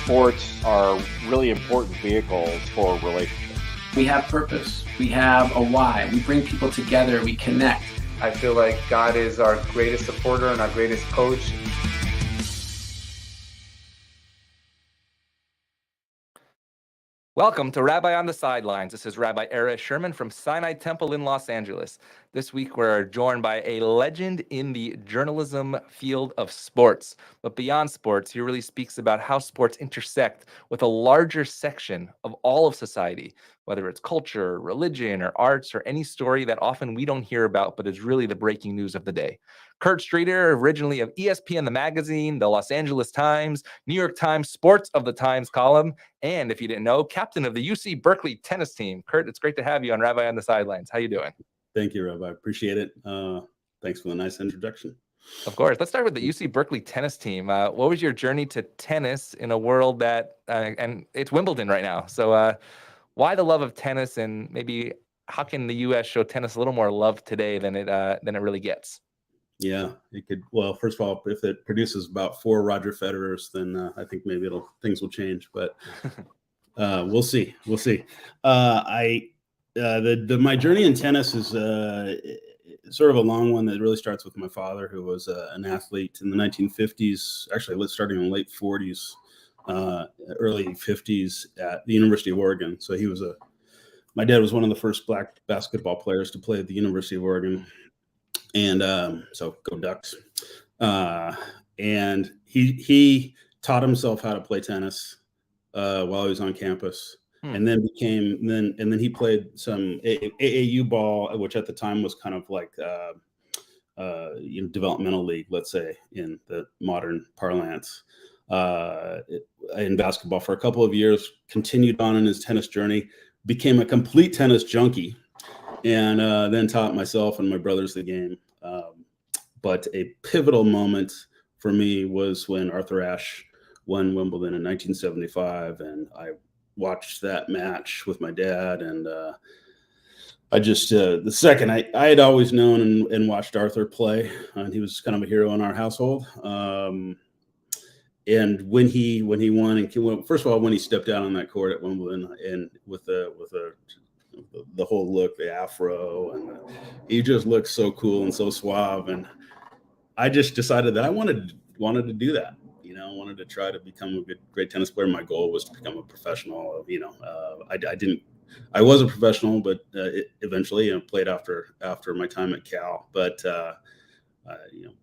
sports are really important vehicles for relationships. We have purpose. We have a why. We bring people together. We connect. I feel like God is our greatest supporter and our greatest coach. Welcome to Rabbi on the Sidelines. This is Rabbi Sherman from Sinai Temple in Los Angeles. This week we're joined by a legend in the journalism field of sports. But beyond sports, he really speaks about how sports intersect with a larger section of all of society, whether it's culture, religion, or arts, or any story that often we don't hear about, but is really the breaking news of the day. Kurt Streeter, originally of ESPN, the magazine, the Los Angeles Times, New York Times Sports of the Times column, and if you didn't know, captain of the UC Berkeley tennis team. Kurt, it's great to have you on Rabbi on the Sidelines. How you doing? Thank you, Rabbi. I appreciate it. Thanks for the nice introduction. Of course. Let's start with the UC Berkeley tennis team. What was your journey to tennis in a world that, and it's Wimbledon right now. So why the love of tennis, and maybe how can the U.S. show tennis a little more love today than it really gets? Yeah, it could. Well, first of all, if it produces about 4 Roger Federers, then I think maybe things will change. But we'll see. We'll see. My journey in tennis is sort of a long one that really starts with my father, who was an athlete in the 1950s. Actually, starting in the late 40s, early 50s at the University of Oregon. So my dad was one of the first black basketball players to play at the University of Oregon. And so go Ducks. And he taught himself how to play tennis while he was on campus. And then he played some AAU ball, which at the time was kind of like developmental league, let's say, in the modern parlance, in basketball for a couple of years, continued on in his tennis journey, became a complete tennis junkie, and then taught myself and my brothers the game. But a pivotal moment for me was when Arthur Ashe won Wimbledon in 1975, and I watched that match with my dad. And I just, the second I had always known and watched Arthur play, and he was kind of a hero in our household. And when he won, and first of all, when he stepped out on that court at Wimbledon, and with the whole look, the afro, and he just looked so cool and so suave. And I just decided that I wanted to do that. I wanted to try to become a great tennis player. My goal was to become a professional. I was a professional, but eventually played after my time at Cal. But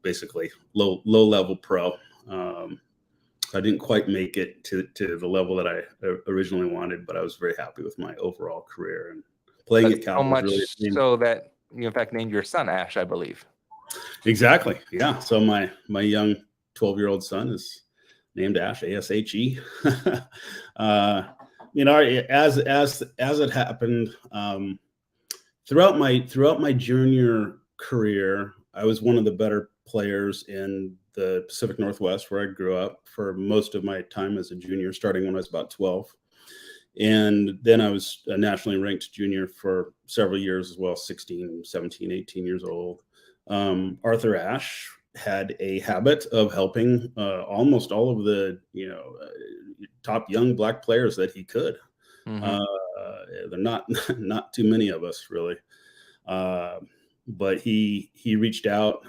basically low level pro. I didn't quite make it to the level that I originally wanted, but I was very happy with my overall career. And playing at Cal so much really so that you in fact named your son Ash, I believe. Exactly. Yeah. So my young 12-year-old son is named Ash, A-S-H-E. As it happened, throughout my junior career, I was one of the better players in the Pacific Northwest, where I grew up, for most of my time as a junior, starting when I was about 12. And then I was a nationally ranked junior for several years as well, 16, 17, 18 years old. Arthur Ashe had a habit of helping almost all of the top young black players that he could. Mm-hmm. They're not too many of us, really. But he reached out.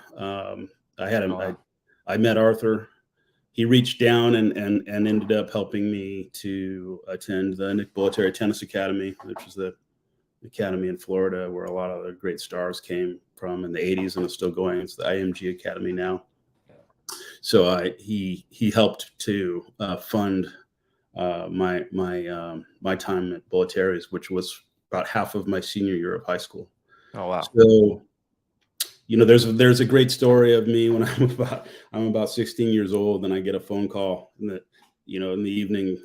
I met Arthur. He reached down and ended up helping me to attend the Nick Bollettieri Tennis Academy, which is the academy in Florida where a lot of the great stars came from in the 80s, and it's still going. It's the IMG Academy now. So he helped to fund my time at Bollettieri's, which was about half of my senior year of high school. Oh wow! So there's a great story of me when I'm about 16 years old, and I get a phone call in the evening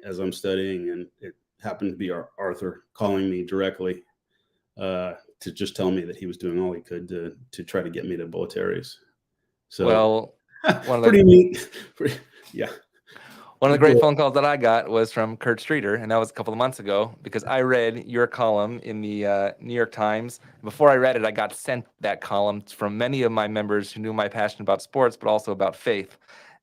as I'm studying, and it happened to be Arthur calling me directly to just tell me that he was doing all he could to try to get me to Bollettieri's. So, well, pretty neat. Yeah. One of the great phone calls that I got was from Kurt Streeter, and that was a couple of months ago, because I read your column in the New York Times. Before I read it, I got sent that column from many of my members who knew my passion about sports, but also about faith.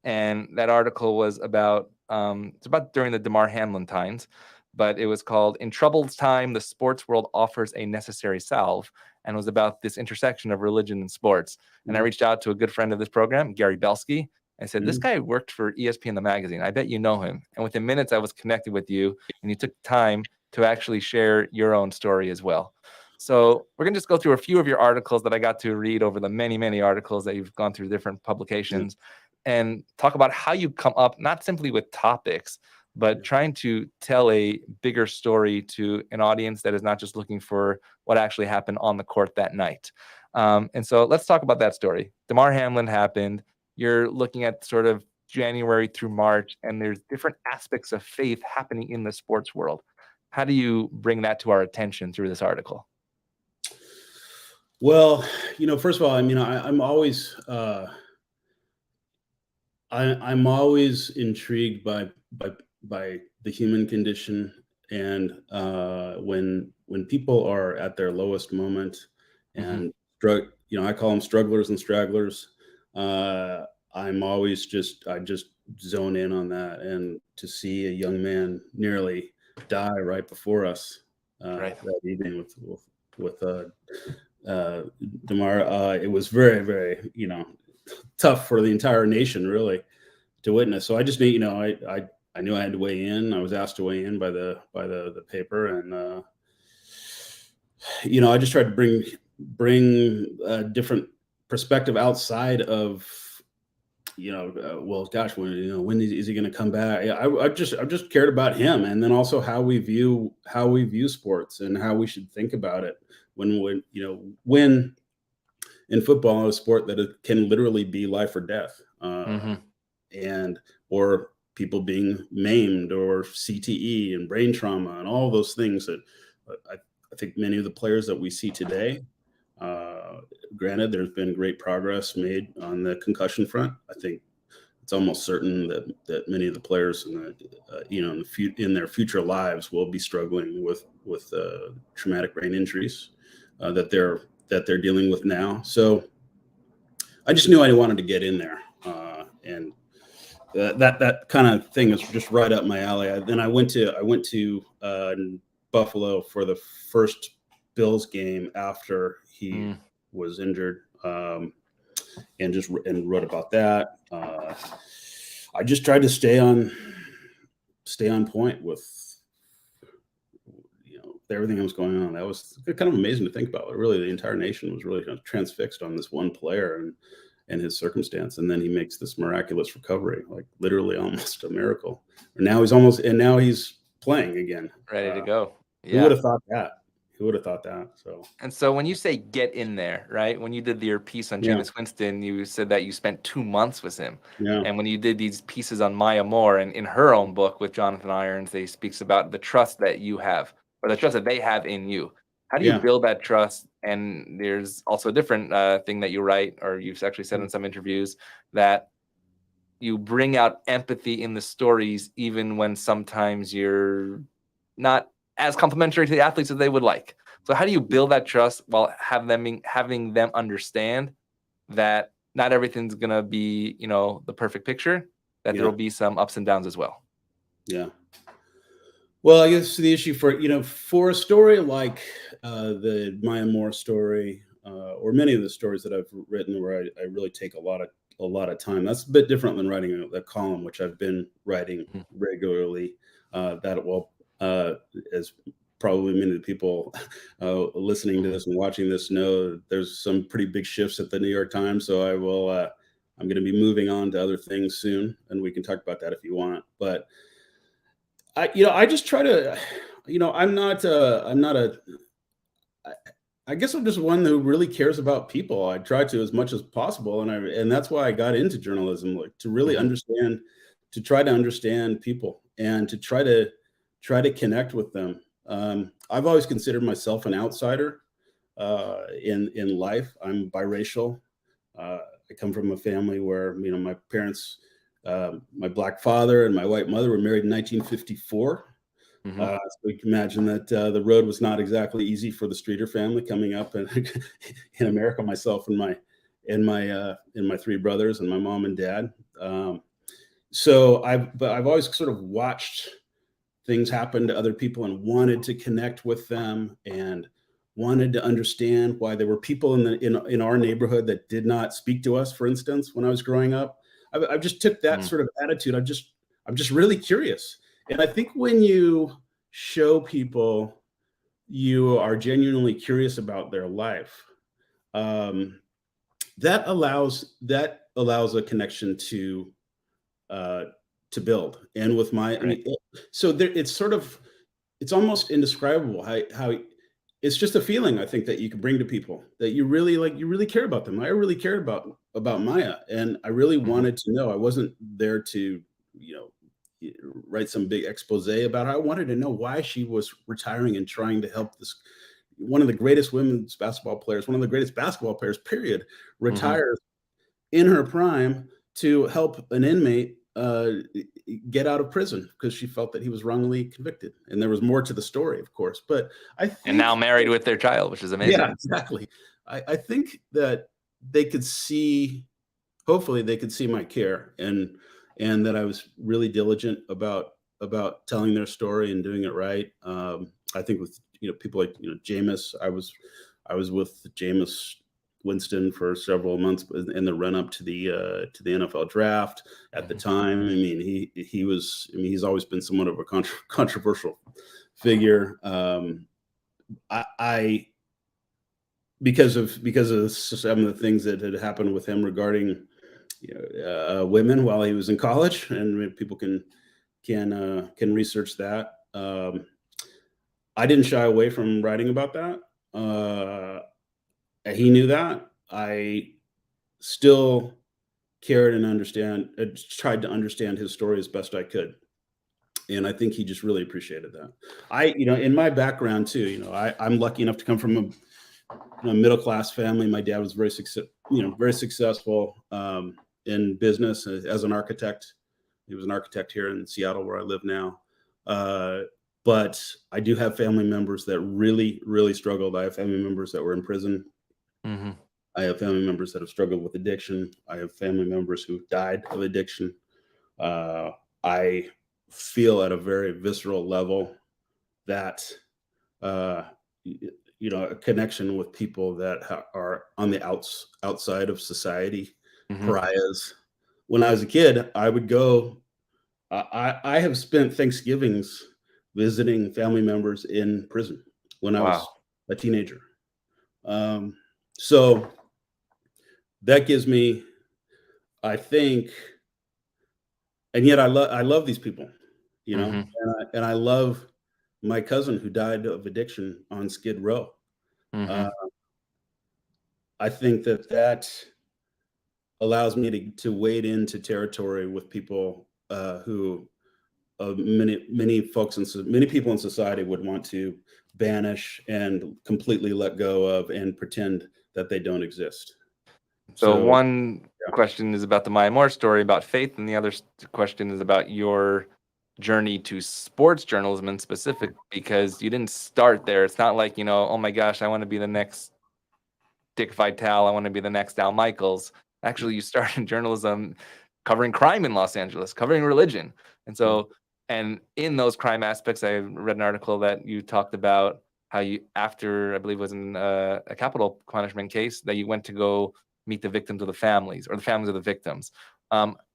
And that article was about It's about during the Damar Hamlin times, but it was called "In Troubled's Time: The Sports World Offers a Necessary Salve," and was about this intersection of religion and sports. And I reached out to a good friend of this program, Gary Belsky. I said, "This guy worked for ESPN the magazine. I bet you know him." And within minutes, I was connected with you, and you took time to actually share your own story as well. So we're gonna just go through a few of your articles that I got to read over the many, many articles that you've gone through different publications, and talk about how you come up not simply with topics, but trying to tell a bigger story to an audience that is not just looking for what actually happened on the court that night. And so let's talk about that story. Damar Hamlin happened. You're looking at sort of January through March, and there's different aspects of faith happening in the sports world. How do you bring that to our attention through this article? Well, first of all, I mean, I'm always I'm always intrigued by the human condition, and when people are at their lowest moment, and I call them strugglers and stragglers. I just zone in on that, and to see a young man nearly die right before us that evening with Damar, it was very, very tough for the entire nation really to witness. So I just need I knew I had to weigh in. I was asked to weigh in by the paper, and I just tried to bring a different perspective outside of well, gosh, when is he going to come back? I just cared about him, and then also how we view sports and how we should think about it when in football, a sport that it can literally be life or death, and or people being maimed, or CTE and brain trauma and all those things that I think many of the players that we see today. Granted, there's been great progress made on the concussion front. I think it's almost certain that many of the players in their future lives will be struggling with traumatic brain injuries that they're dealing with now. So I just knew I wanted to get in there, and that kind of thing is just right up my alley. Then I went to Buffalo for the first Bills game after he was injured, and wrote about that. I just tried to stay on point with everything that was going on. That was kind of amazing to think about. Really, the entire nation was really kind of transfixed on this one player and his circumstance, and then he makes this miraculous recovery, like literally almost a miracle. And now he's playing again, ready to go. Who would have thought that? Who would have thought that? So when you say get in there, right? When you did your piece on Jameis Winston, you said that you spent 2 months with him. Yeah. And when you did these pieces on Maya Moore, and in her own book with Jonathan Irons, they speaks about the trust that you have, or the trust that they have in you. How do you build that trust? And there's also a different thing that you write, or you've actually said in some interviews, that you bring out empathy in the stories, even when sometimes you're not as complimentary to the athletes as they would like. So how do you build that trust while having them understand that not everything's going to be, the perfect picture, that there will be some ups and downs as well? Yeah. Well, I guess the issue for a story like the Maya Moore story, or many of the stories that I've written where I really take a lot of time, that's a bit different than writing a column, which I've been writing regularly. As probably many of the people listening to this and watching this know, there's some pretty big shifts at the New York Times. So I'm going to be moving on to other things soon, and we can talk about that if you want. But I just try to, I guess I'm just one who really cares about people. I try to as much as possible, and that's why I got into journalism, like to really try to understand people, and to try to connect with them. I've always considered myself an outsider in life. I'm biracial. I come from a family where my parents, my black father and my white mother, were married in 1954. So you can imagine that the road was not exactly easy for the Streeter family coming up in America. Myself and my 3 brothers and my mom and dad. So I've always sort of watched things happen to other people and wanted to connect with them and wanted to understand why there were people in our neighborhood that did not speak to us. For instance, when I was growing up, I just took that sort of attitude. I'm just really curious. And I think when you show people you are genuinely curious about their life, that allows a connection to build. And with my, I mean, so there, it's almost indescribable how it's just a feeling, I think, that you can bring to people that you really care about them. I really cared about Maya, and I really wanted to know. I wasn't there to, write some big expose about her. I wanted to know why she was retiring and trying to help this, one of the greatest women's basketball players, one of the greatest basketball players, period, retires in her prime to help an inmate get out of prison because she felt that he was wrongly convicted. And there was more to the story, of course. But I think, and now married with their child, which is amazing. Yeah, exactly. I think that they could see, hopefully they could see my care and that I was really diligent about telling their story and doing it right. I think with people like Jameis, I was with Jameis Winston for several months in the run up to the NFL draft. At the time, I mean, he's always been somewhat of a controversial figure. I because of some of the things that had happened with him regarding women while he was in college, and people can research that. I didn't shy away from writing about that. He knew that. I still cared and tried to understand his story as best I could. And I think he just really appreciated that. In my background too, I'm lucky enough to come from a middle-class family. My dad was very successful in business as an architect. He was an architect here in Seattle, where I live now. But I do have family members that really, really struggled. I have family members that were in prison. I have family members that have struggled with addiction. I have family members who died of addiction. I feel at a very visceral level that, a connection with people that are on the outside of society, pariahs. When I was a kid, I would go, I have spent Thanksgivings visiting family members in prison when I was a teenager. So that gives me, I think, and yet I love these people, and I love my cousin who died of addiction on Skid Row. I think that allows me to wade into territory with people who many people in society would want to banish and completely let go of and pretend that they don't exist. So one question is about the Maya Moore story about faith, and the other question is about your journey to sports journalism in specific, because you didn't start there. It's not like, oh my gosh, I want to be the next Dick Vitale, I want to be the next Al Michaels. Actually, you started journalism covering crime in Los Angeles, covering religion. And so, and in those crime aspects, I read an article that you talked about how you, after, I believe it was in a capital punishment case, that you went to go meet the victims of the families, or the families of the victims.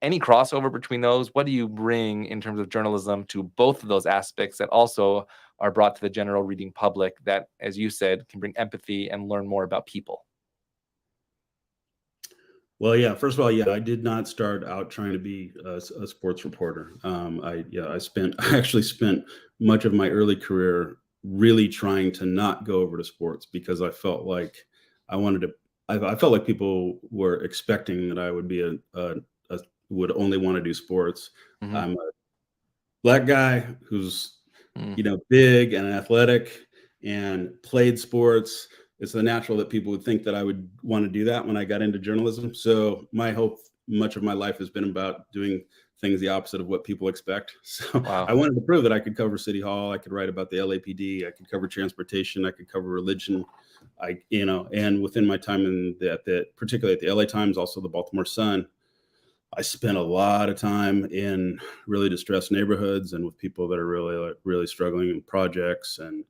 Any crossover between those? What do you bring in terms of journalism to both of those aspects that also are brought to the general reading public that, as you said, can bring empathy and learn more about people? Well, yeah. First of all, I did not start out trying to be a sports reporter. I actually spent much of my early career really trying to not go over to sports because I felt like I felt like people were expecting that I would be would only want to do sports. I'm a black guy who's big and athletic and played sports. It's the natural that people would think that I would want to do that when I got into journalism. So much of my life has been about doing things the opposite of what people expect. So I wanted to prove that I could cover City Hall. I could write about the LAPD. I could cover transportation. I could cover religion. And within my time particularly at the LA Times, also the Baltimore Sun, I spent a lot of time in really distressed neighborhoods and with people that are really struggling in projects and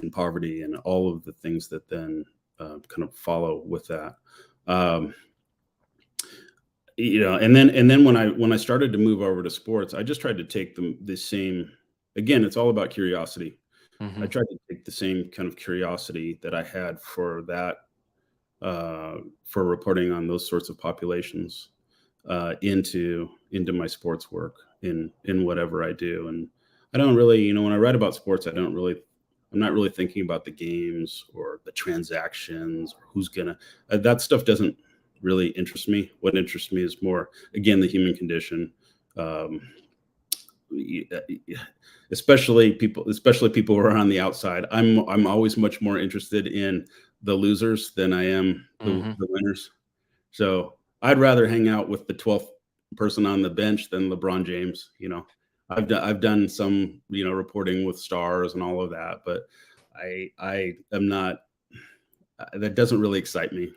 in poverty and all of the things that then kind of follow with that. Um, and then when I started to move over to sports, I just tried to take the same. Again, it's all about curiosity. I tried to take the same kind of curiosity that I had for that, for reporting on those sorts of populations, into my sports work in whatever I do. And I don't really, when I write about sports, I'm not really thinking about the games or the transactions or who's gonna. That stuff doesn't really interest me. What interests me is more, again, the human condition. Especially people who are on the outside. I'm always much more interested in the losers than I am the winners. So I'd rather hang out with the 12th person on the bench than LeBron James. I've done some reporting with stars and all of that, but I am not. That doesn't really excite me.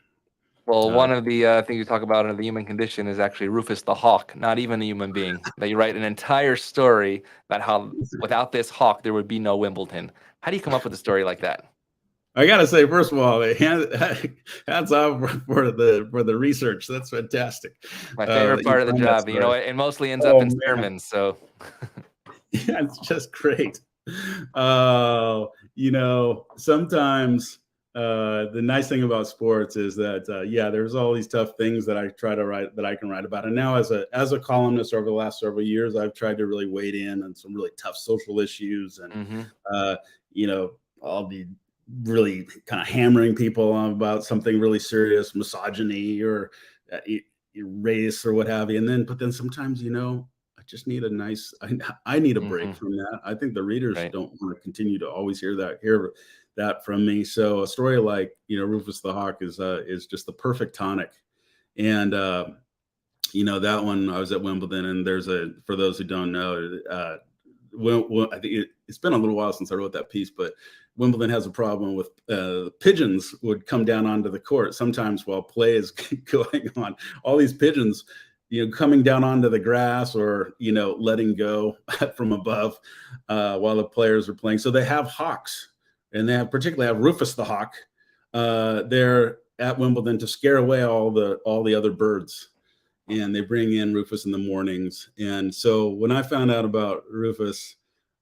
Well, one of the things you talk about in the human condition is actually Rufus the hawk, not even a human being. That you write an entire story about how without this hawk there would be no Wimbledon. How do you come up with a story like that? I gotta say, first of all, hats off for the research. That's fantastic. My favorite part of the job. It mostly ends up in sermons. So yeah, it's just great. Sometimes the nice thing about sports is that there's all these tough things that I try to write, that I can write about. And now as a columnist over the last several years, I've tried to really wade in on some really tough social issues, and I'll be really kind of hammering people on about something really serious, misogyny or race or what have you. But then sometimes, I just need I need a break from that. I think the readers don't want to continue to always hear that from me. So a story like, Rufus the Hawk is just the perfect tonic. And, that one, I was at Wimbledon, and for those who don't know, I think it's been a little while since I wrote that piece, but Wimbledon has a problem with pigeons would come down onto the court sometimes while play is going on. All these pigeons, coming down onto the grass or, letting go from above while the players are playing. So they have hawks, and they particularly have Rufus the hawk there at Wimbledon to scare away all the other birds. And they bring in Rufus in the mornings. And so when I found out about Rufus,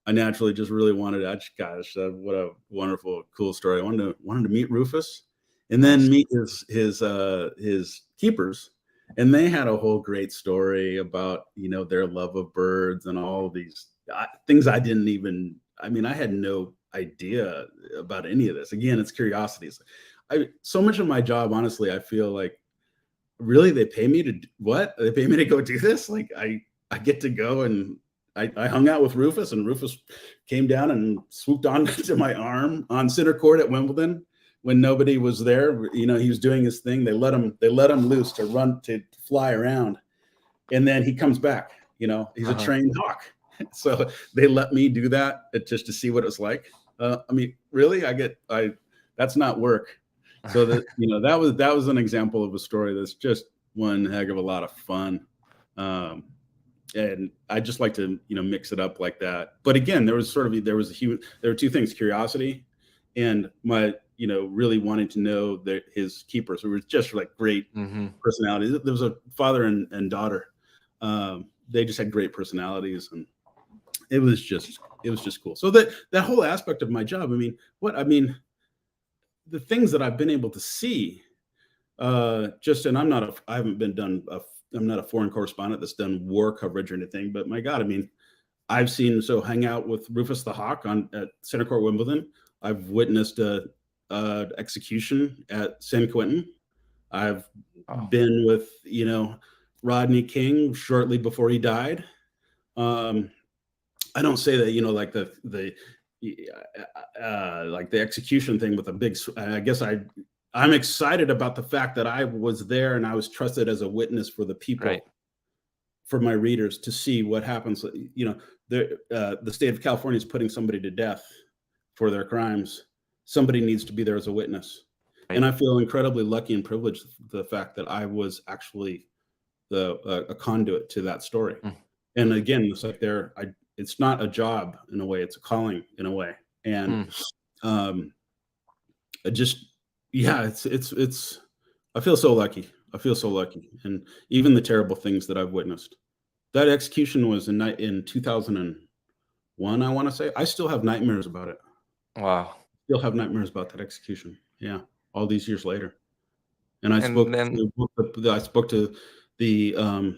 I naturally just really wanted to, what a wonderful, cool story. I wanted to meet Rufus and then meet his keepers. And they had a whole great story about, their love of birds and all of these things I had no idea about any of this. Again, it's curiosities. So much of my job, honestly, I feel like, really, they pay me to go do this? Like I get to go, and I hung out with Rufus, and Rufus came down and swooped onto my arm on center court at Wimbledon when nobody was there. He was doing his thing. They let him loose to fly around, and then he comes back. He's a trained hawk, so they let me do that just to see what it was like. Really, that's not work. So that was an example of a story that's just one heck of a lot of fun. And I just like to, mix it up like that. But again, there were two things: curiosity and my, really wanting to know his keepers, who were just like great personalities. There was a father and daughter. They just had great personalities, and it was just cool. So that whole aspect of my job, the things that I've been able to see, and I'm not a foreign correspondent that's done war coverage or anything, but my God, I've seen, hang out with Rufus the Hawk at Center Court Wimbledon. I've witnessed a execution at San Quentin. I've been with, Rodney King shortly before he died. I don't say that, like the execution thing with a big, I guess I'm excited about the fact that I was there and I was trusted as a witness for the people, for my readers, to see what happens. The state of California is putting somebody to death for their crimes. Somebody needs to be there as a witness. And I feel incredibly lucky and privileged the fact that I was actually a conduit to that story. Mm. And again, it's like it's not a job in a way, it's a calling in a way. And just, yeah, it's, I feel so lucky. I feel so lucky. And even the terrible things that I've witnessed. That execution was in 2001, I want to say. I still have nightmares about it. Wow. Still have nightmares about that execution. Yeah, all these years later. And I And spoke then- to the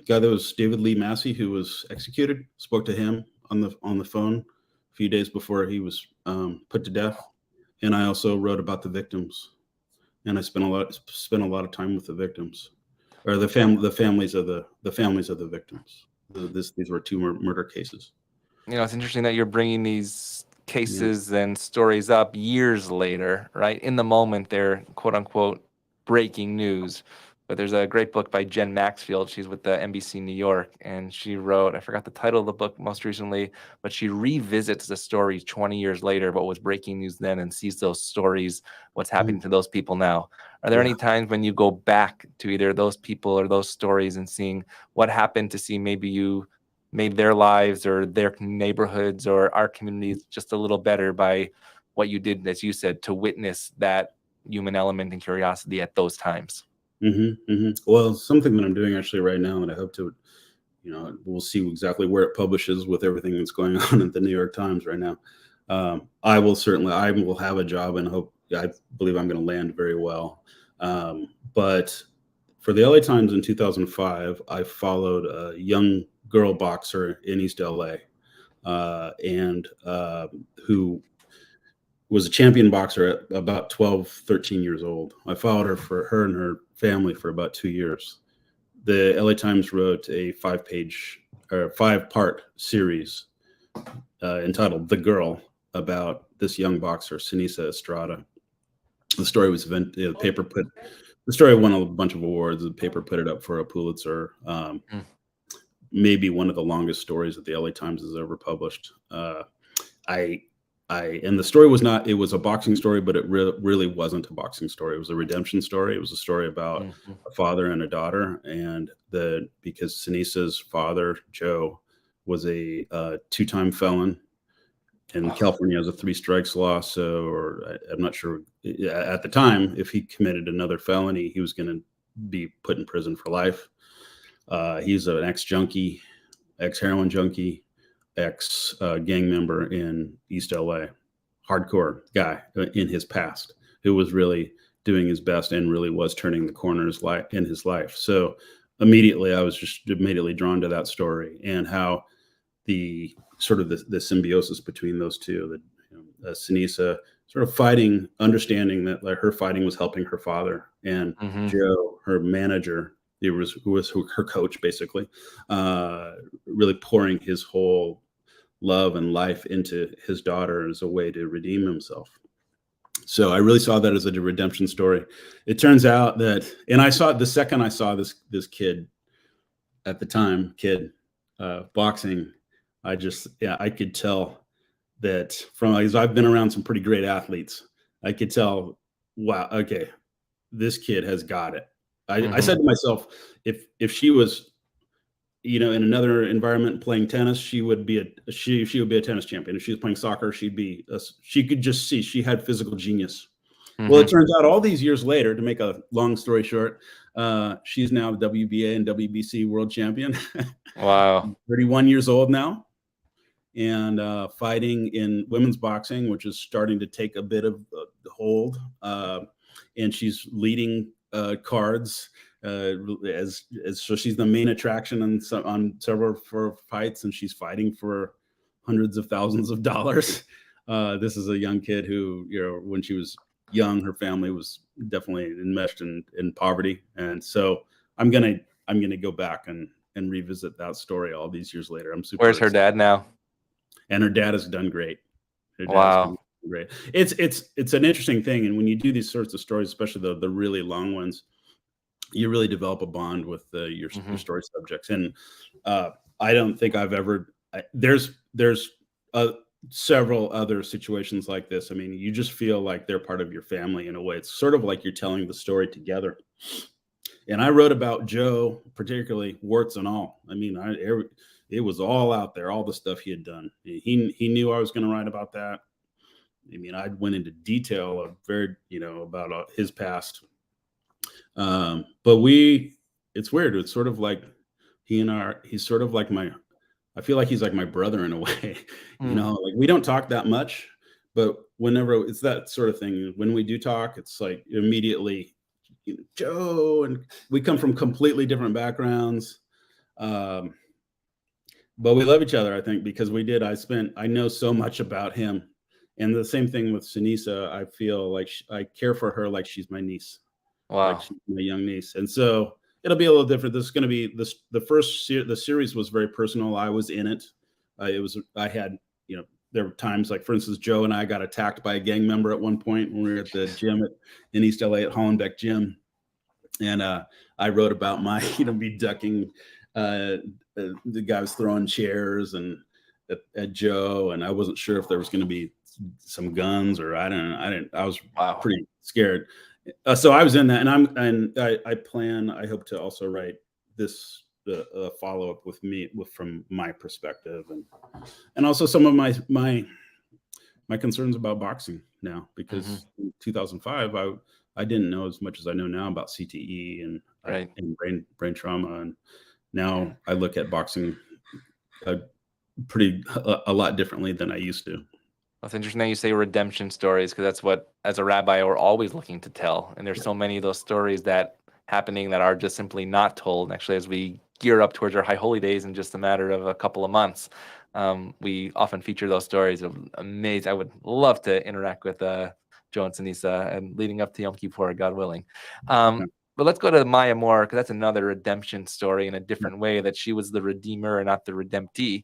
guy that was David Lee Massey, who was executed. Spoke to him on the phone a few days before he was put to death. And I also wrote about the victims. And I spent a lot of time with the victims, or the families of the victims. These were two murder cases. It's interesting that you're bringing these cases and stories up years later, right? In the moment, they're quote unquote breaking news. But there's a great book by Jen Maxfield. She's with the NBC New York, and she wrote, I forgot the title of the book most recently, but she revisits the story 20 years later, what was breaking news then, and sees those stories, what's happening to those people now. Are there any times when you go back to either those people or those stories and seeing what happened to see maybe you made their lives or their neighborhoods or our communities just a little better by what you did, as you said, to witness that human element and curiosity at those times? Well, something that I'm doing actually right now, and I hope to, we'll see exactly where it publishes with everything that's going on at the New York Times right now. I will have a job, and I believe I'm going to land very well. But for the LA Times in 2005, I followed a young girl boxer in East LA, and who was a champion boxer at about 12, 13 years old. I followed her and her family for about 2 years. The LA Times wrote a 5-part series entitled "The Girl" about this young boxer, Sinisa Estrada. The story was the story won a bunch of awards. The paper put it up for a Pulitzer. Maybe one of the longest stories that the LA Times has ever published. And the story was it was a boxing story, but it really wasn't a boxing story. It was a redemption story. It was a story about a father and a daughter, and because Sinisa's father, Joe, was a 2-time felon, and California has a 3 strikes law. So, I'm not sure at the time, if he committed another felony, he was going to be put in prison for life. He's an ex-junkie, ex-heroin junkie, ex-gang member in East LA, hardcore guy in his past, who was really doing his best and really was turning the corner in his life. So I was just immediately drawn to that story, and how the sort of the symbiosis between those two, Sinisa sort of fighting, understanding that her fighting was helping her father, and Joe, her manager, who was her coach, basically, really pouring his whole love and life into his daughter as a way to redeem himself. So I really saw that as a redemption story. It turns out that, and I saw it the second I saw this kid at the time, boxing, I could tell that because I've been around some pretty great athletes, I could tell, wow, okay, this kid has got it. I said to myself, if she was, in another environment playing tennis, she would be a tennis champion. If she was playing soccer, she could just see she had physical genius. Well, it turns out all these years later, to make a long story short, she's now WBA and WBC world champion. Wow. 31 years old now, and fighting in women's boxing, which is starting to take a bit of hold. And she's leading cards so she's the main attraction on several fights, and she's fighting for hundreds of thousands of dollars. This is a young kid who, when she was young, her family was definitely enmeshed in poverty, and so I'm gonna go back and revisit that story all these years later. I'm super. Where's her dad now? And her dad has done great. Wow. Great. It's an interesting thing, and when you do these sorts of stories, especially the really long ones, you really develop a bond with your story subjects. And I don't think I've ever. There's several other situations like this. I mean, you just feel like they're part of your family in a way. It's sort of like you're telling the story together. And I wrote about Joe, particularly warts and all. I mean, it was all out there, all the stuff he had done. He knew I was going to write about that. I mean, I went into detail of about his past. But it's weird. It's sort of like he's sort of like I feel like he's like my brother in a way. Like we don't talk that much, but whenever it's that sort of thing, when we do talk, it's like immediately Joe, and we come from completely different backgrounds. But we love each other, I think, because I know so much about him. And the same thing with Sinisa. I feel like I care for her like she's my niece. Wow. Like she's my young niece. And so it'll be a little different. This is going to be the series was very personal. I was in it. There were times, like, for instance, Joe and I got attacked by a gang member at one point when we were at the gym in East LA at Hollenbeck Gym. And I wrote about my, me ducking the guy was throwing chairs and at Joe, and I wasn't sure if there was going to be some guns or I was pretty scared. So I was in that, and I hope to also write this follow up from my perspective, and also some of my concerns about boxing now, because in 2005 I didn't know as much as I know now about CTE and brain trauma, and now I look at boxing a lot differently than I used to. That's interesting that you say redemption stories, because that's what, as a rabbi, we're always looking to tell. And there's so many of those stories that are just simply not told. And actually, as we gear up towards our High Holy Days in just a matter of a couple of months, we often feature those stories of amazing. I would love to interact with Joe and Sinisa and leading up to Yom Kippur, God willing. But let's go to Maya Moore, because that's another redemption story in a different way, that she was the redeemer and not the redemptee,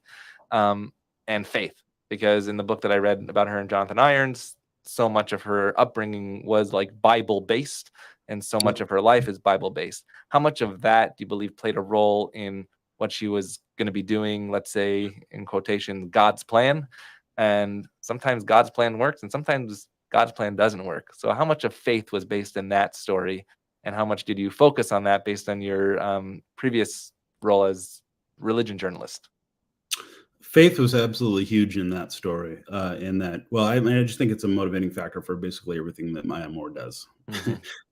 and faith. Because in the book that I read about her and Jonathan Irons, so much of her upbringing was like Bible-based, and so much of her life is Bible-based. How much of that do you believe played a role in what she was going to be doing, let's say, in quotation, God's plan? And sometimes God's plan works, and sometimes God's plan doesn't work. So how much of faith was based in that story, and how much did you focus on that based on your previous role as religion journalist? Faith was absolutely huge in that story. I just think it's a motivating factor for basically everything that Maya Moore does.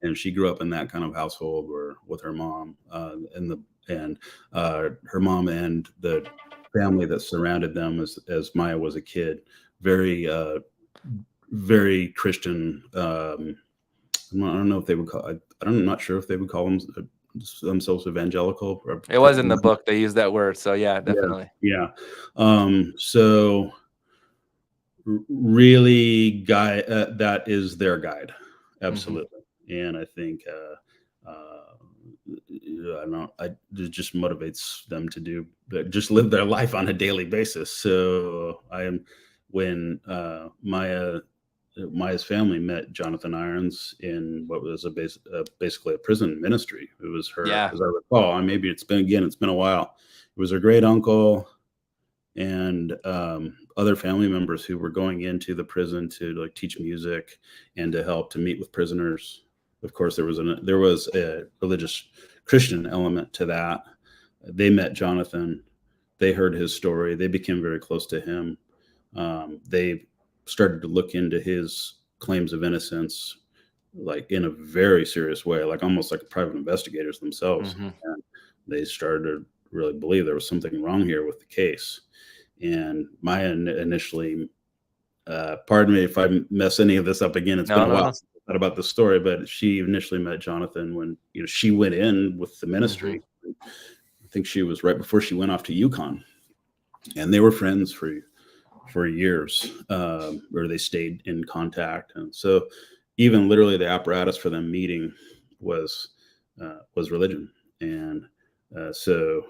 And she grew up in that kind of household with her mom, and her mom and the family that surrounded them as Maya was a kid. Very, very Christian. I don't know if they would call. I'm not sure if they would call themselves evangelical. It was in the book, they used that word, so yeah, definitely. So really that is their guide, absolutely. And I think it just motivates them to just live their life on a daily basis. So when Maya's family met Jonathan Irons in what was basically a prison ministry. It was her, as I recall, and maybe it's been a while. It was her great uncle and other family members who were going into the prison to teach music and to help to meet with prisoners. Of course, there was a religious Christian element to that. They met Jonathan. They heard his story. They became very close to him. They started to look into his claims of innocence, in a very serious way, almost like private investigators themselves. And they started to really believe there was something wrong here with the case. And Maya initially, pardon me if I mess any of this up again, it's been a while since I thought about the story, but she initially met Jonathan when she went in with the ministry. I think she was right before she went off to UConn, and they were friends for years, where they stayed in contact. And so even literally the apparatus for them meeting was religion. And so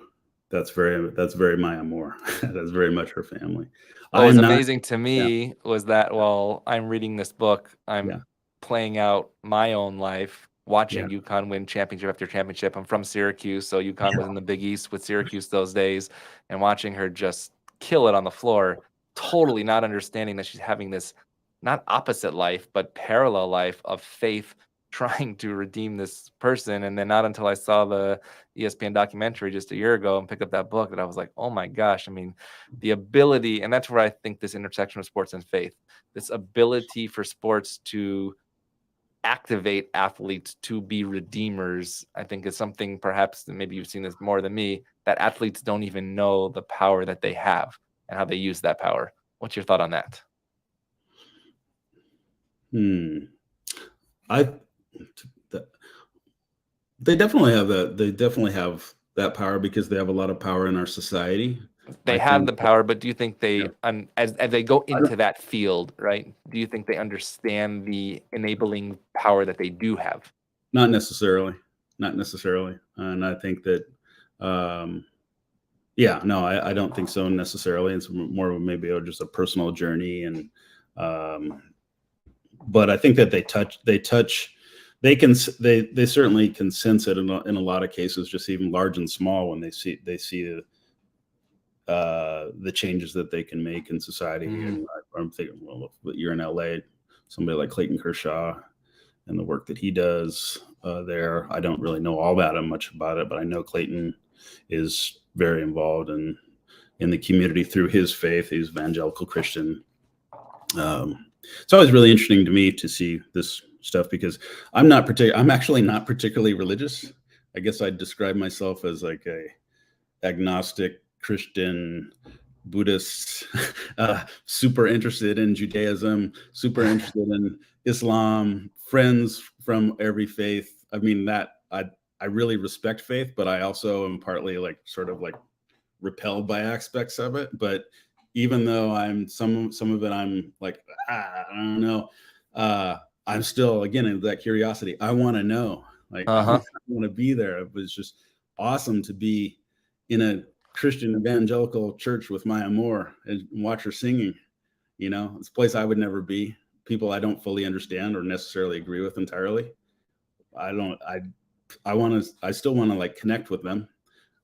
that's very Maya Moore. That's very much her family. What was amazing to me was that while I'm reading this book, I'm playing out my own life, watching UConn win championship after championship. I'm from Syracuse, so UConn was in the Big East with Syracuse those days, and watching her just kill it on the floor, totally not understanding that she's having this not opposite life, but parallel life of faith trying to redeem this person. And then not until I saw the ESPN documentary just a year ago and picked up that book that I was like, oh my gosh. I mean, the ability, and that's where I think this intersection of sports and faith, this ability for sports to activate athletes to be redeemers, I think is something perhaps, maybe you've seen this more than me, that athletes don't even know the power that they have and how they use that power. What's your thought on that? They definitely have that. They definitely have that power because they have a lot of power in our society. They have the power, but do you think they, as they go into that field, right? Do you think they understand the enabling power that they do have? Not necessarily. And I think that, I don't think so necessarily. It's more of maybe just a personal journey, and but I think that they certainly can sense it in a lot of cases, just even large and small, when they see the changes that they can make in society. And I'm thinking, well, you're in LA, somebody like Clayton Kershaw and the work that he does there. I don't really know all that much about it, but I know Clayton is very involved in the community through his faith. He's evangelical Christian. It's always really interesting to me to see this stuff because I'm actually not particularly religious. I guess I'd describe myself as like a agnostic Christian Buddhist, super interested in Judaism, super interested in Islam, friends from every faith. I mean, that I really respect faith, but I also am partly like sort of like repelled by aspects of it. But even though I'm some of it, I'm like, I don't know. I'm still, again, in that curiosity. I want to know, like, I want to be there. It was just awesome to be in a Christian evangelical church with Maya Moore and watch her singing. You know, it's a place I would never be. People I don't fully understand or necessarily agree with entirely. I still want to like connect with them.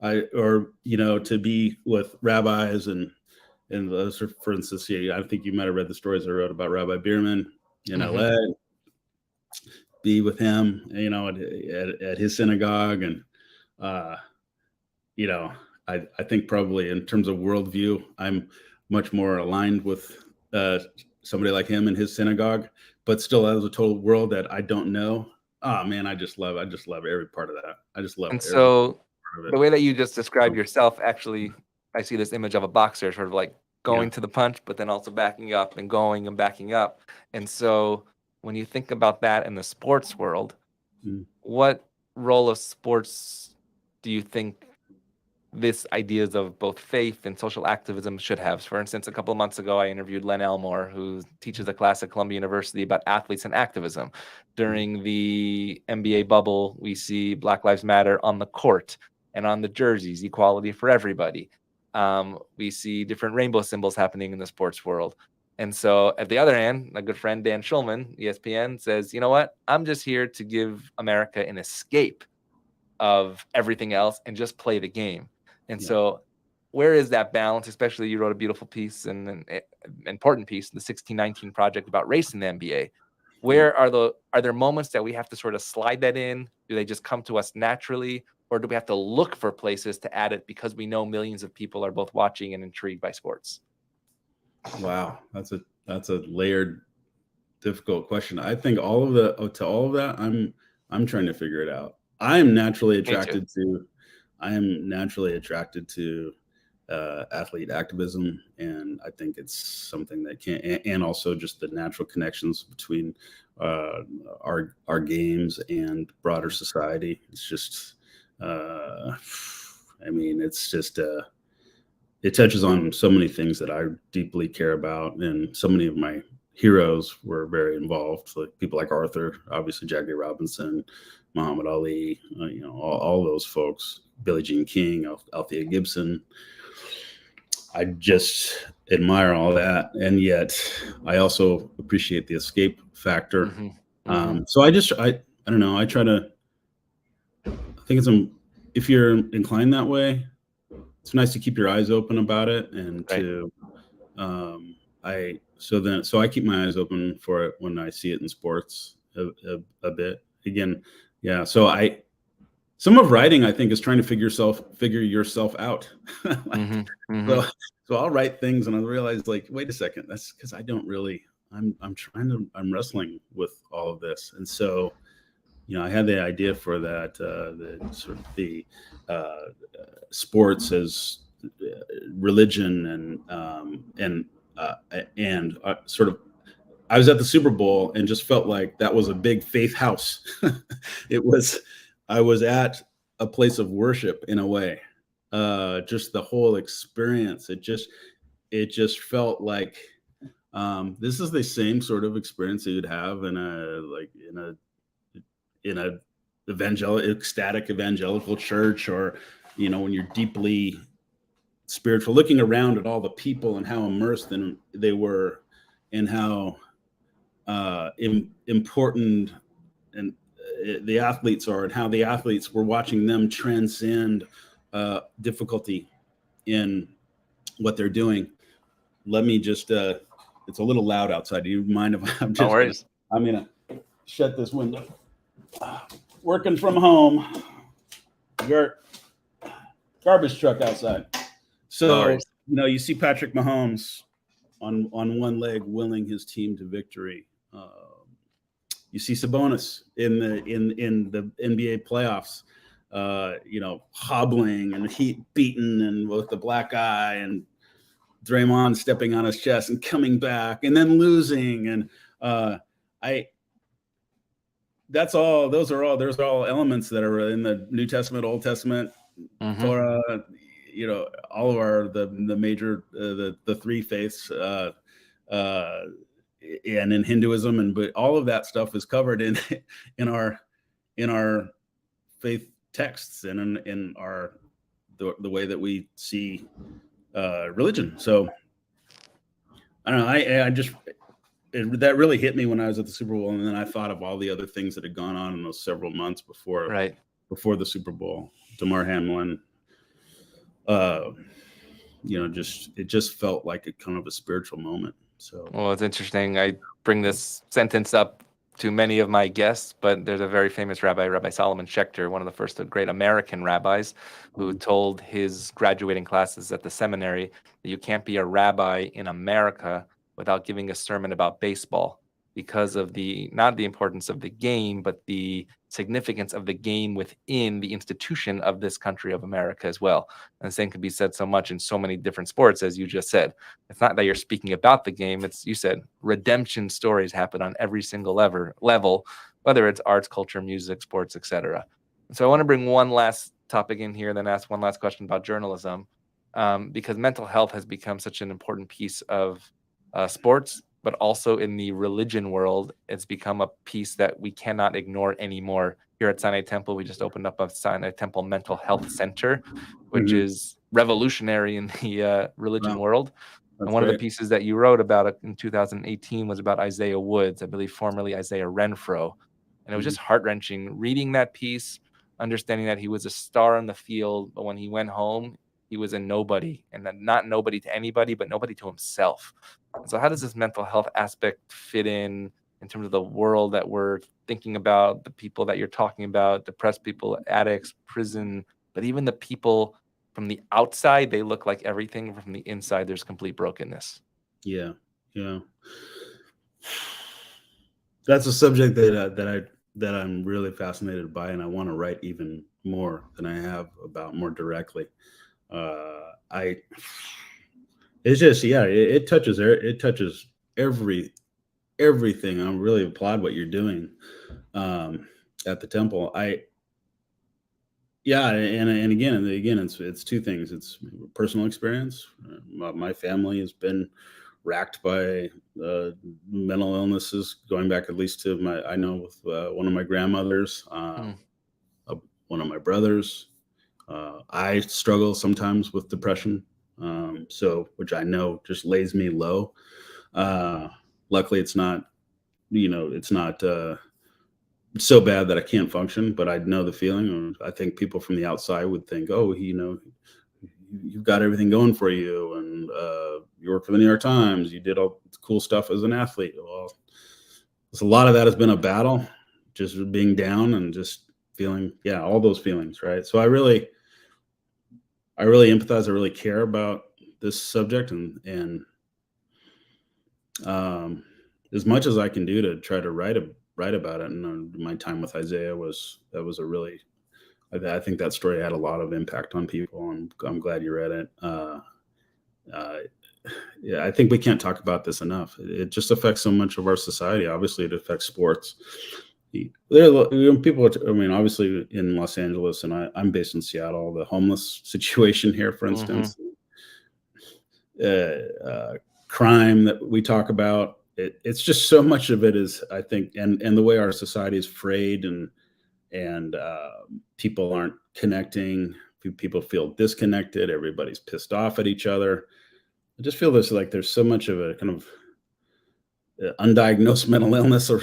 To be with rabbis and those, for instance, I think you might have read the stories I wrote about Rabbi Bierman in LA. Be with him, at his synagogue, and I think probably in terms of worldview, I'm much more aligned with somebody like him in his synagogue, but still, as a total world that I don't know. Oh man, I just love every part of that. I just love. And so the way that you just described yourself, actually, I see this image of a boxer sort of like going to the punch, but then also backing up and going and backing up. And so when you think about that in the sports world, what role of sports do you think this ideas of both faith and social activism should have? For instance, a couple of months ago, I interviewed Len Elmore, who teaches a class at Columbia University about athletes and activism. During the NBA bubble, we see Black Lives Matter on the court and on the jerseys, equality for everybody. We see different rainbow symbols happening in the sports world. And so at the other hand, my good friend Dan Schulman, ESPN, says, you know what? I'm just here to give America an escape of everything else and just play the game. And so where is that balance? Especially, you wrote a beautiful piece and an important piece, the 1619 Project, about race in the NBA. Where are there moments that we have to sort of slide that in? Do they just come to us naturally? Or do we have to look for places to add it because we know millions of people are both watching and intrigued by sports? Wow, that's a layered, difficult question. I think all of that, I'm trying to figure it out. I am naturally attracted to athlete activism, and I think it's something that and also just the natural connections between our games and broader society. It's just, it's just it touches on so many things that I deeply care about, and so many of my heroes were very involved, like people like Arthur, obviously Jackie Robinson, Muhammad Ali, all those folks, Billie Jean King, Althea Gibson. I just admire all that, and yet I also appreciate the escape factor. So I don't know. I try to. I think if you're inclined that way, it's nice to keep your eyes open about it, and to I keep my eyes open for it when I see it in sports a bit. again, yeah. So some of writing, I think, is trying to figure yourself out. Like, so I'll write things and I realize, like, wait a second, that's because I don't really, I'm wrestling with all of this. And so, I had the idea for that, the sort of the sports as religion and sort of, I was at the Super Bowl and just felt like that was a big faith house. I was at a place of worship in a way. Just the whole experience. It just felt like this is the same sort of experience that you'd have in a ecstatic evangelical church, or when you're deeply spiritual, looking around at all the people and how immersed they were, and how important and the athletes are, and how the athletes were watching them transcend difficulty in what they're doing. Let me just it's a little loud outside. Do you mind if I'm just I'm gonna shut this window. Working from home, garbage truck outside. So you see Patrick Mahomes on one leg willing his team to victory. You see Sabonis in the NBA playoffs, hobbling and heat beaten and with the black eye, and Draymond stepping on his chest and coming back and then losing. And those are all elements that are in the New Testament, Old Testament, Torah, all of the major, the three faiths, and in Hinduism, but all of that stuff is covered in our faith texts and in the way that we see religion. So I don't know. That really hit me when I was at the Super Bowl, and then I thought of all the other things that had gone on in those several months before the Super Bowl. Damar Hamlin, it just felt like a kind of a spiritual moment. So, well, it's interesting. I bring this sentence up to many of my guests, but there's a very famous Rabbi Solomon Schechter, one of the first great American rabbis, who told his graduating classes at the seminary that you can't be a rabbi in America without giving a sermon about baseball, because of not the importance of the game, but the significance of the game within the institution of this country of America as well. And the same can be said so much in so many different sports, as you just said. It's not that you're speaking about the game. It's, you said, redemption stories happen on every single level, whether it's arts, culture, music, sports, etc. So I want to bring one last topic in here, then ask one last question about journalism, because mental health has become such an important piece of sports, but also in the religion world, it's become a piece that we cannot ignore anymore. Here at Sinai Temple, we just opened up a Sinai Temple Mental Health Center, which is revolutionary in the religion world. And one of the pieces that you wrote about it in 2018 was about Isaiah Woods, I believe formerly Isaiah Renfro. And it was just heart-wrenching reading that piece, understanding that he was a star on the field, but when he went home, he was a nobody, and not nobody to anybody, but nobody to himself. So how does this mental health aspect fit in terms of the world that we're thinking about, the people that you're talking about, depressed people, addicts, prison, but even the people from the outside, they look like everything. From the inside, there's complete brokenness. Yeah. That's a subject that I'm really fascinated by, and I want to write even more than I have about more directly. It touches everything. I really applaud what you're doing at the temple. And again, it's two things. It's personal experience. My family has been racked by mental illnesses going back at least to one of my grandmothers, one of my brothers. I struggle sometimes with depression, which I know just lays me low. Luckily, it's not so bad that I can't function, but I know the feeling. I think people from the outside would think, oh, you've got everything going for you, and you work for the New York Times, you did all cool stuff as an athlete. Well, a lot of that has been a battle just being down and just feeling, all those feelings, right? So I really empathize. I really care about this subject, and as much as I can do to try to write about it. And my time with Isaiah was a really, I think that story had a lot of impact on people, and I'm glad you read it. Yeah, I think we can't talk about this enough. It just affects so much of our society. Obviously, it affects sports. People, I mean, obviously in Los Angeles, and I'm based in Seattle, the homeless situation here, for instance, crime that we talk about, it's just so much of it is, I think, and the way our society is frayed, and people aren't connecting. People feel disconnected. Everybody's pissed off at each other. I just feel there's so much of a kind of undiagnosed mental illness or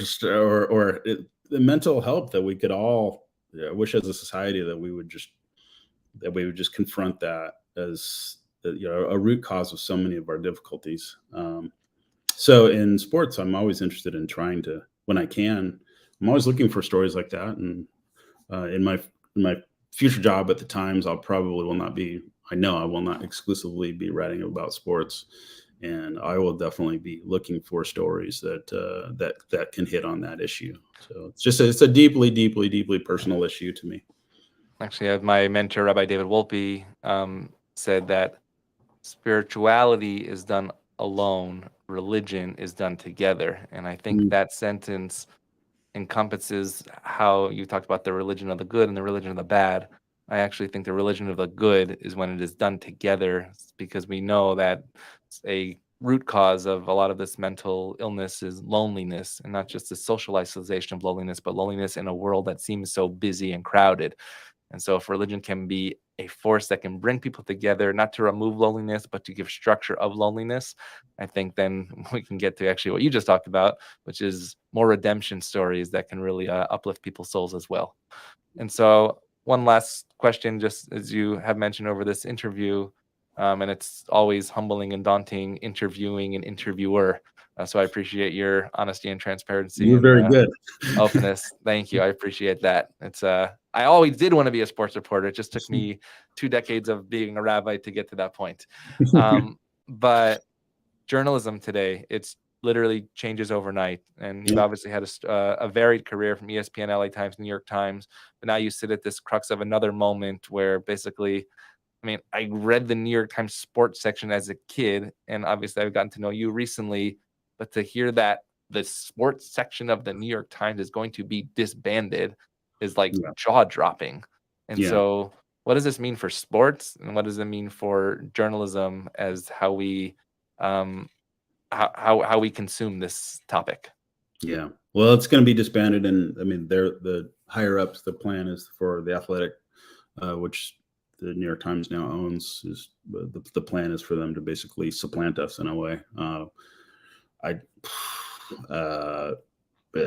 the mental health that we could all, I wish as a society that we would just confront that as a root cause of so many of our difficulties. So in sports, I'm always interested in trying to, when I can, I'm always looking for stories like that. And in my future job at the Times, I will not exclusively be writing about sports, and I will definitely be looking for stories that can hit on that issue. So it's a deeply, deeply, deeply personal issue to me. Actually, my mentor, Rabbi David Wolpe, said that spirituality is done alone, religion is done together. And I think that sentence encompasses how you talked about the religion of the good and the religion of the bad. I actually think the religion of the good is when it is done together, because we know that a root cause of a lot of this mental illness is loneliness, and not just the social isolation of loneliness, but loneliness in a world that seems so busy and crowded. And so if religion can be a force that can bring people together, not to remove loneliness, but to give structure of loneliness, I think then we can get to actually what you just talked about, which is more redemption stories that can really uplift people's souls as well. And so one last question, just as you have mentioned over this interview, and it's always humbling and daunting interviewing an interviewer. So I appreciate your honesty and transparency. You're very good. Openness. Thank you. I appreciate that. It's I always did want to be a sports reporter. It just took me 2 decades of being a rabbi to get to that point. But journalism today, it's literally changes overnight. And you've obviously had a varied career from ESPN, LA Times, New York Times, but now you sit at this crux of another moment where basically, I mean, I read the New York Times sports section as a kid, and obviously I've gotten to know you recently, but to hear that the sports section of the New York Times is going to be disbanded is like jaw-dropping. And so what does this mean for sports, and what does it mean for journalism as how we how we consume this topic? Yeah, well, it's going to be disbanded, and I mean, the higher ups, the plan is for the Athletic, which the New York Times now owns, is the plan is for them to basically supplant us in a way. I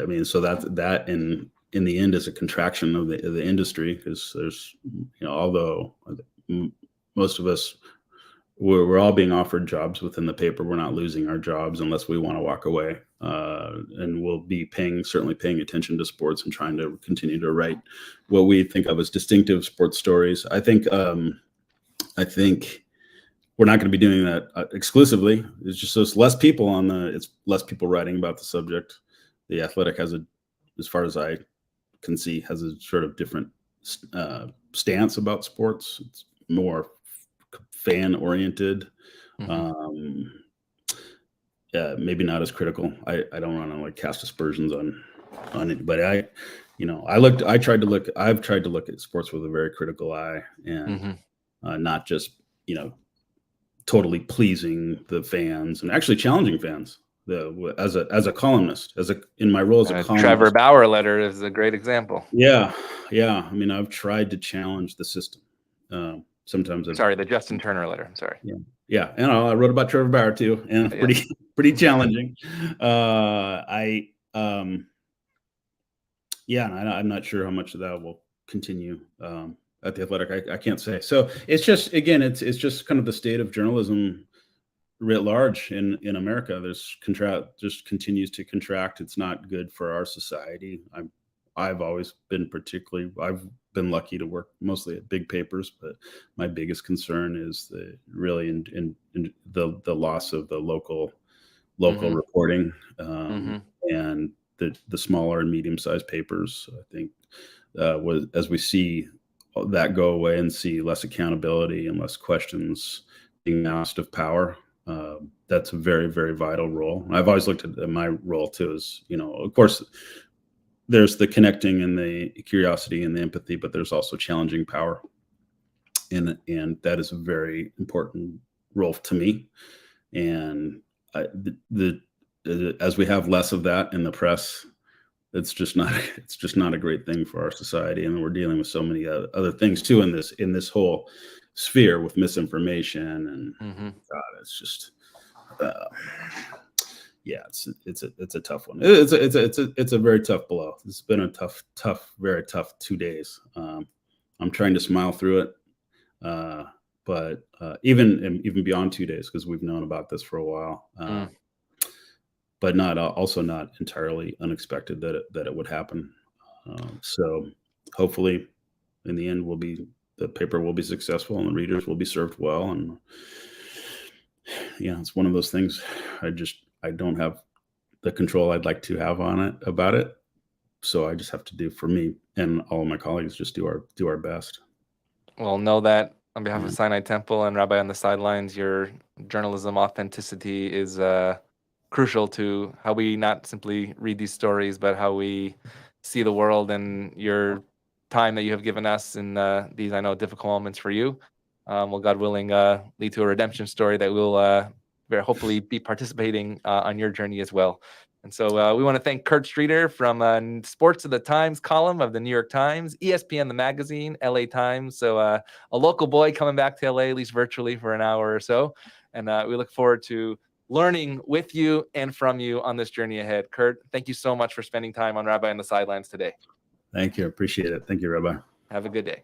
mean, so that in the end is a contraction of the industry, because there's, although most of us, we're all being offered jobs within the paper, we're not losing our jobs unless we want to walk away. And we'll be certainly paying attention to sports and trying to continue to write what we think of as distinctive sports stories. I think we're not going to be doing that exclusively. It's just it's less people it's less people writing about the subject. The Athletic has as far as I can see, has a sort of different stance about sports. It's more fan oriented. Maybe not as critical. I don't want to like cast aspersions on anybody. I've tried to look at sports with a very critical eye, and not just totally pleasing the fans, and actually challenging fans. As a columnist, in my role as a columnist. Trevor Bauer letter is a great example. Yeah. I mean, I've tried to challenge the system. Sometimes the Justin Turner letter. I'm sorry. Yeah. And I wrote about Trevor Bauer too, and pretty challenging. I'm not sure how much of that will continue at the Athletic. I can't say. So it's just, again, it's just kind of the state of journalism writ large in America. Just continues to contract. It's not good for our society. I've always been I've been lucky to work mostly at big papers, but my biggest concern is in the loss of the local reporting, and the smaller and medium-sized papers. I think as we see that go away and see less accountability and less questions being asked of power, that's a very, very vital role. I've always looked at my role too as, of course, there's the connecting and the curiosity and the empathy, but there's also challenging power, and that is a very important role to me. And as we have less of that in the press, it's just not a great thing for our society. And we're dealing with so many other things too in this whole sphere with misinformation and God, it's just it's a tough one. It's a very tough blow. It's been a very tough 2 days. I'm trying to smile through it, but even beyond 2 days, because we've known about this for a while. But also not entirely unexpected that it would happen. So hopefully, in the end, the paper will be successful and the readers will be served well. And it's one of those things. I don't have the control I'd like to have about it. So I just have to do, for me and all of my colleagues, just do our best. Well, know that on behalf of Sinai Temple and Rabbi on the Sidelines, your journalism authenticity is crucial to how we not simply read these stories, but how we see the world, and your time that you have given us in these, I know, difficult moments for you, will, God willing, lead to a redemption story that will hopefully be participating on your journey as well. And so we want to thank Kurt Streeter from Sports of the Times column of the New York Times, ESPN, the magazine, LA Times. So a local boy coming back to LA, at least virtually, for an hour or so. And we look forward to learning with you and from you on this journey ahead. Kurt, thank you so much for spending time on Rabbi on the Sidelines today. Thank you. Appreciate it. Thank you, Rabbi. Have a good day.